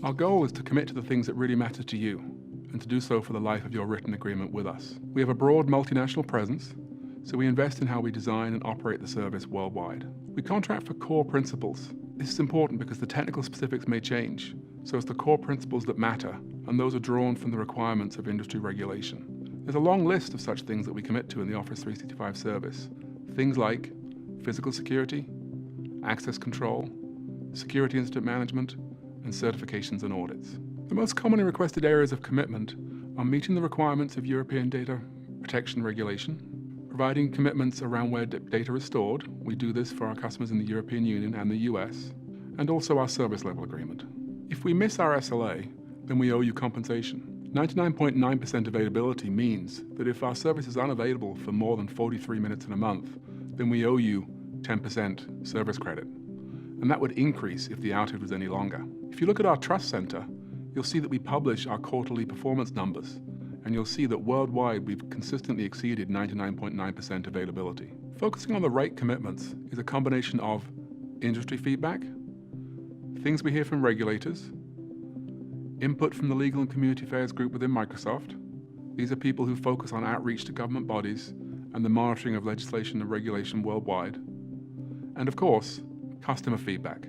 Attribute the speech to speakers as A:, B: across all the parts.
A: Our goal is to commit to the things that really matter to you, and to do so for the life of your written agreement with us. We have a broad multinational presence, so we invest in how we design and operate the service worldwide. We contract for core principles. This is important because the technical specifics may change, so it's the core principles that matter, and those are drawn from the requirements of industry regulation. There's a long list of such things that we commit to in the Office 365 service. Things like physical security, access control, security incident management, and certifications and audits. The most commonly requested areas of commitment are meeting the requirements of European data protection regulation, providing commitments around where data is stored. We do this for our customers in the European Union and the US, and also our service level agreement. If we miss our SLA, then we owe you compensation. 99.9% availability means that if our service is unavailable for more than 43 minutes in a month, then we owe you 10% service credit. And that would increase if the outage was any longer. If you look at our Trust Center, you'll see that we publish our quarterly performance numbers, and you'll see that worldwide we've consistently exceeded 99.9% availability. Focusing on the right commitments is a combination of industry feedback, things we hear from regulators, input from the Legal and Community Affairs group within Microsoft. These are people who focus on outreach to government bodies and the monitoring of legislation and regulation worldwide. And of course, customer feedback.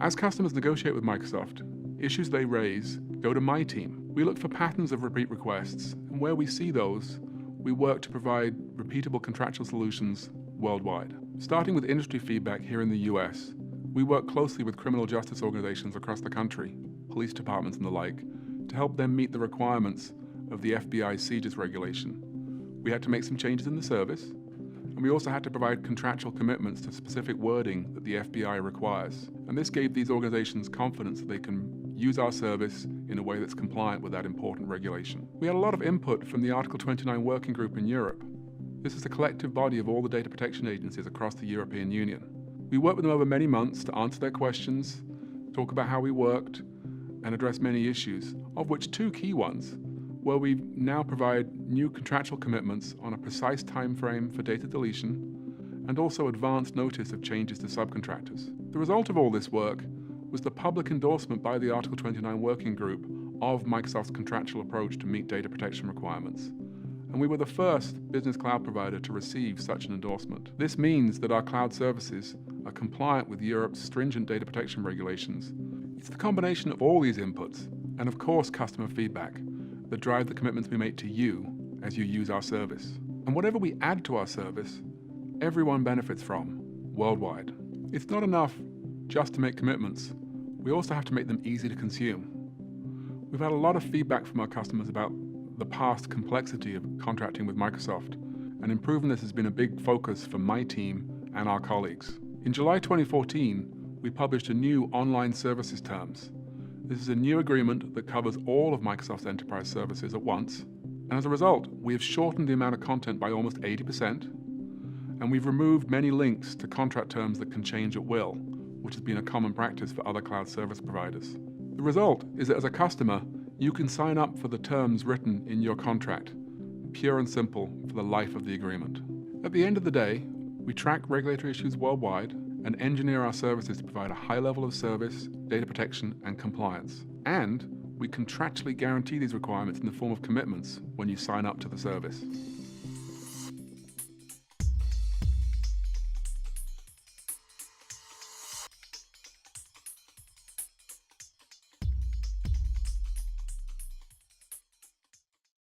A: As customers negotiate with Microsoft, issues they raise go to my team. We look for patterns of repeat requests, and where we see those, we work to provide repeatable contractual solutions worldwide. Starting with industry feedback here in the US, we work closely with criminal justice organizations across the country, police departments and the like, to help them meet the requirements of the FBI's CJIS regulation. We had to make some changes in the service, and we also had to provide contractual commitments to specific wording that the FBI requires. And this gave these organizations confidence that they can use our service in a way that's compliant with that important regulation. We had a lot of input from the Article 29 Working Group in Europe. This is a collective body of all the data protection agencies across the European Union. We worked with them over many months to answer their questions, talk about how we worked, and address many issues, of which two key ones, where we now provide new contractual commitments on a precise time frame for data deletion, and also advance notice of changes to subcontractors. The result of all this work was the public endorsement by the Article 29 Working Group of Microsoft's contractual approach to meet data protection requirements. And we were the first business cloud provider to receive such an endorsement. This means that our cloud services are compliant with Europe's stringent data protection regulations. It's the combination of all these inputs, and of course customer feedback, that drive the commitments we make to you as you use our service. And whatever we add to our service, everyone benefits from, worldwide. It's not enough just to make commitments. We also have to make them easy to consume. We've had a lot of feedback from our customers about the past complexity of contracting with Microsoft, and improving this has been a big focus for my team and our colleagues. In July 2014, we published a new online services terms. This is a new agreement that covers all of Microsoft's enterprise services at once, and as a result, we have shortened the amount of content by almost 80%, and we've removed many links to contract terms that can change at will, which has been a common practice for other cloud service providers. The result is that as a customer, you can sign up for the terms written in your contract, pure and simple for the life of the agreement. At the end of the day, we track regulatory issues worldwide and engineer our services to provide a high level of service, data protection, and compliance. And we contractually guarantee these requirements in the form of commitments when you sign up to the service.